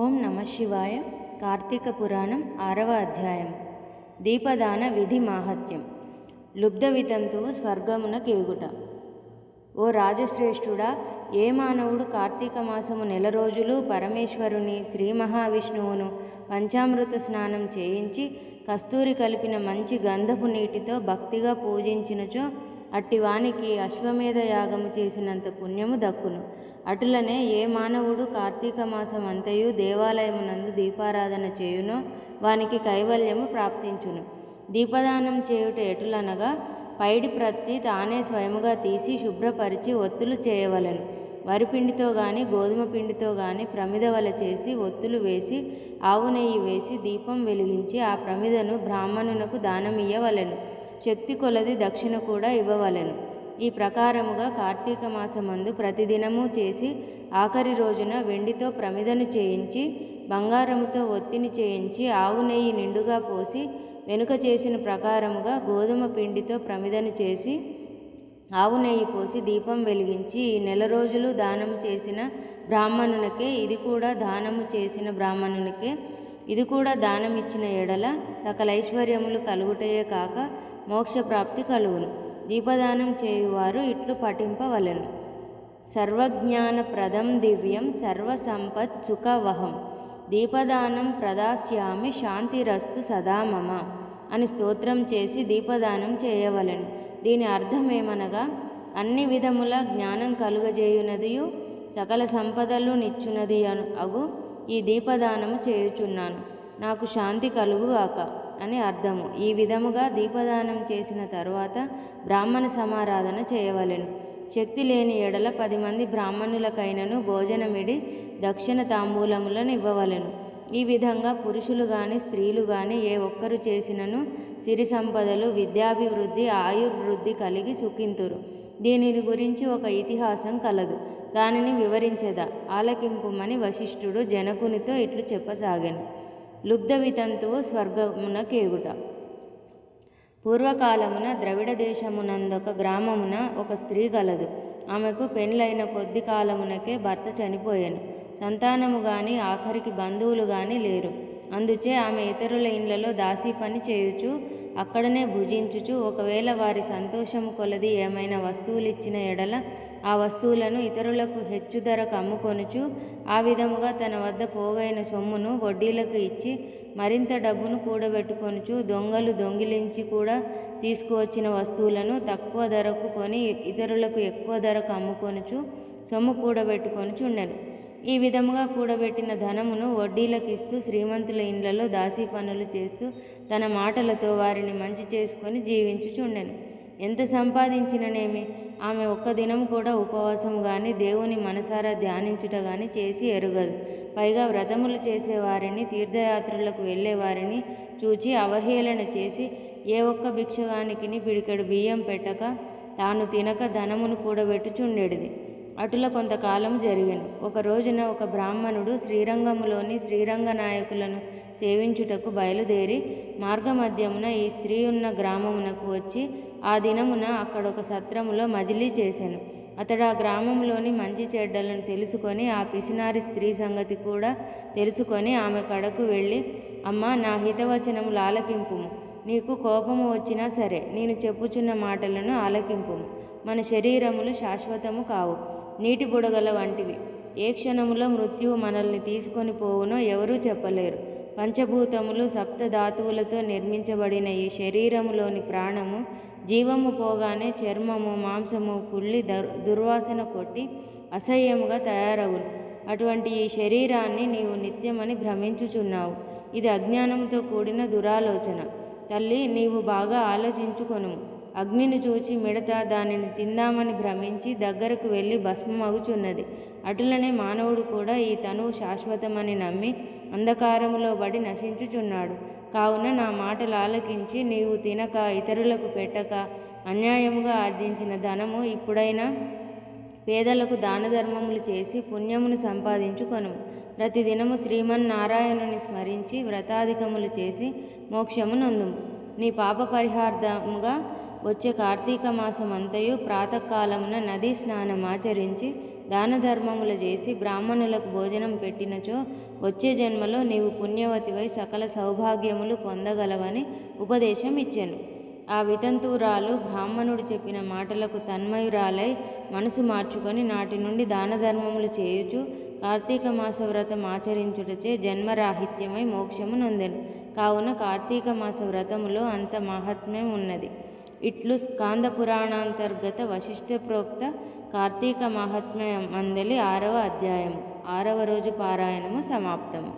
ఓం నమ శివాయ. కార్తీక పురాణం 6వ అధ్యాయం. దీపదాన విధి మాహత్యం. లుబ్ధ వితంతువు స్వర్గమున కేగుట. ఓ రాజశ్రేష్ఠుడా, ఏ మానవుడు కార్తీక మాసము నెల రోజులు పరమేశ్వరుని శ్రీ మహావిష్ణువును పంచామృత స్నానం చేయించి కస్తూరి కలిపిన మంచి గంధపు నీటితో భక్తిగా పూజించినచో అట్టివానికి అశ్వమేధ యాగము చేసినంత పుణ్యము దక్కును. అటులనే ఏ మానవుడు కార్తీక మాసం అంతయు దేవాలయమునందు దీపారాధన చేయునో వానికి కైవల్యము ప్రాప్తించును. దీపదానం చేయుట ఎటులనగా, పైడి ప్రత్తి తానే స్వయముగా తీసి శుభ్రపరిచి ఒత్తులు చేయవలెను. వరిపిండితో గాని గోధుమ పిండితో గాని ప్రమిద వల చేసి ఒత్తులు వేసి ఆవు నెయ్యి వేసి దీపం వెలిగించి ఆ ప్రమిదను బ్రాహ్మణునకు దానమియ్యవలెను. శక్తి కొలది దక్షిణ కూడా ఇవ్వవలెను. ఈ ప్రకారముగా కార్తీక మాసమందు ప్రతిదినము చేసి ఆఖరి రోజున వెండితో ప్రమిదను చేయించి బంగారముతో ఒత్తిని చేయించి ఆవు నెయ్యి నిండుగా పోసి వెనుక చేసిన ప్రకారముగా గోధుమ పిండితో ప్రమిదను చేసి ఆవు నెయ్యి పోసి దీపం వెలిగించి ఈ నెల రోజులు దానము చేసిన బ్రాహ్మణునికే ఇది కూడా దానము చేసిన బ్రాహ్మణునికే ఇది కూడా దానమిచ్చిన ఎడల సకల ఐశ్వర్యములు కలుగుటయే కాక మోక్షప్రాప్తి కలుగును. దీపదానం చేయువారు ఇట్లు పఠింపవలెను. సర్వజ్ఞానప్రదం దివ్యం సర్వసంపత్ సుఖవహం దీపదానం ప్రదాస్యామి శాంతిరస్తు సదా మమ అని స్తోత్రం చేసి దీపదానం చేయవలెను. దీని అర్థమేమనగా, అన్ని విధముల జ్ఞానం కలుగజేయునదియు సకల సంపదలు నిచ్చునది అగు ఈ దీపదానము చేయుచున్నాను, నాకు శాంతి కలుగుగాక అని అర్థము. ఈ విధముగా దీపదానం చేసిన తరువాత బ్రాహ్మణ సమారాధన చేయవలెను. శక్తి లేని ఎడల 10 మంది బ్రాహ్మణులకైనను భోజనమిడి దక్షిణ తాంబూలములను ఇవ్వవలెను. ఈ విధంగా పురుషులు గాని స్త్రీలు గాని ఏ ఒక్కరు చేసినను సిరి సంపదలు, విద్యాభివృద్ధి, ఆయుర్వృద్ధి కలిగి సుఖింతురు. దీనిని గురించి ఒక ఇతిహాసం కలదు, దానిని వివరించెదా, ఆలకింపుమని వశిష్ఠుడు జనకునితో ఇట్లు చెప్పసాగాను. లుబ్ధ వితంతువు స్వర్గమున కేగుట. పూర్వకాలమున ద్రవిడ దేశమునందొక గ్రామమున ఒక స్త్రీ గలదు. ఆమెకు పెండ్లైన కొద్ది కాలమునకే భర్త చనిపోయాను. సంతానము గాని ఆఖరికి బంధువులు గాని లేరు. అందుచే ఆమె ఇతరుల ఇండ్లలో దాసీ పని చేయుచు అక్కడనే భుజించుచు ఒకవేళ వారి సంతోషము కొలది ఏమైనా వస్తువులు ఇచ్చిన ఎడల ఆ వస్తువులను ఇతరులకు హెచ్చు ధరకు అమ్ముకొనుచు ఆ విధముగా తన వద్ద పోగైన సొమ్మును వడ్డీలకు ఇచ్చి మరింత డబ్బును కూడబెట్టుకొనుచు దొంగలు దొంగిలించి కూడా తీసుకువచ్చిన వస్తువులను తక్కువ ధరకు కొని ఇతరులకు ఎక్కువ ధరకు అమ్ముకొనుచు సొమ్ము కూడబెట్టుకొనుచు ఉండెను. ఈ విధముగా కూడబెట్టిన ధనమును వడ్డీలకిస్తూ శ్రీమంతుల ఇండ్లలో దాసీ పనులు చేస్తూ తన మాటలతో వారిని మంచి చేసుకొని జీవించుచుండెను. ఎంత సంపాదించిననేమి ఆమె ఒక్క దినము కూడా ఉపవాసము గాని దేవుని మనసారా ధ్యానించుట గాని చేసి ఎరుగదు. పైగా వ్రతములు చేసేవారిని, తీర్థయాత్రలకు వెళ్ళేవారిని చూచి అవహేళన చేసి ఏ ఒక్క భిక్షగానికిని పిడికెడు బియ్యం పెట్టక తాను తినక ధనమును కూడబెట్టుచుండెడిది. అటుల కొంతకాలం జరిగెను. ఒక రోజున ఒక బ్రాహ్మణుడు శ్రీరంగములోని శ్రీరంగ నాయకులను సేవించుటకు బయలుదేరి మార్గమధ్యమున ఈ స్త్రీ ఉన్న గ్రామమునకు వచ్చి ఆ దినమున అక్కడొక సత్రములో మజిలీ చేశాను. అతడు ఆ గ్రామంలోని మంచి చెడ్డలను తెలుసుకొని ఆ పిసినారి స్త్రీ సంగతి కూడా తెలుసుకొని ఆమె కడకు వెళ్ళి, అమ్మా, నా హితవచనములు ఆలకింపుము. నీకు కోపము వచ్చినా సరే నేను చెప్పుచున్న మాటలను ఆలకింపుము. మన శరీరములు శాశ్వతము కావు, నీటి బుడగల వంటివి. ఏ క్షణములో మృత్యువు మనల్ని తీసుకొని పోవునో ఎవరూ చెప్పలేరు. పంచభూతములు సప్తధాతువులతో నిర్మించబడిన ఈ శరీరములోని ప్రాణము జీవము పోగానే చర్మము, మాంసము కుళ్ళి దుర్వాసన కొట్టి అసహ్యముగా తయారవును. అటువంటి ఈ శరీరాన్ని నీవు నిత్యమని భ్రమించుచున్నావు. ఇది అజ్ఞానంతో కూడిన దురాలోచన. తల్లి, నీవు బాగా ఆలోచించుకొనుము. అగ్నిని చూచి మిడత దానిని తిందామని భ్రమించి దగ్గరకు వెళ్ళి భస్మమగుచున్నది. అటులనే మానవుడు కూడా ఈ తనువు శాశ్వతమని నమ్మి అంధకారములో పడి నశించుచున్నాడు. కావున నా మాటలు ఆలకించి నీవు తినక ఇతరులకు పెట్టక అన్యాయముగా ఆర్జించిన ధనము ఇప్పుడైనా పేదలకు దానధర్మములు చేసి పుణ్యమును సంపాదించుకొను. ప్రతిదినము శ్రీమన్నారాయణుని స్మరించి వ్రతాధికములు చేసి మోక్షము నందుము. నీ పాప పరిహార్థముగా వచ్చే కార్తీక మాసమంతయు ప్రాతకాలమున నదీ స్నానమాచరించి దాన ధర్మములు చేసి బ్రాహ్మణులకు భోజనం పెట్టినచో వచ్చే జన్మలో నీవు పుణ్యవతివై సకల సౌభాగ్యములు పొందగలవని ఉపదేశం ఇచ్చెను. ఆ వితంతువురాలు బ్రాహ్మణుడు చెప్పిన మాటలకు తన్మయురాలై మనసు మార్చుకొని నాటి నుండి దాన ధర్మములు చేయుచు కార్తీక మాస వ్రతం ఆచరించుటచే జన్మరాహిత్యమై మోక్షము నొందెను. కావున కార్తీక మాస వ్రతములో అంత మహాత్మ్యం ఉన్నది. ఇట్లు స్కాంద పురాణాంతర్గత వశిష్ఠ ప్రోక్త కార్తీక మహాత్మ్య మందలి 6వ అధ్యాయము 6వ రోజు పారాయణము సమాప్తము.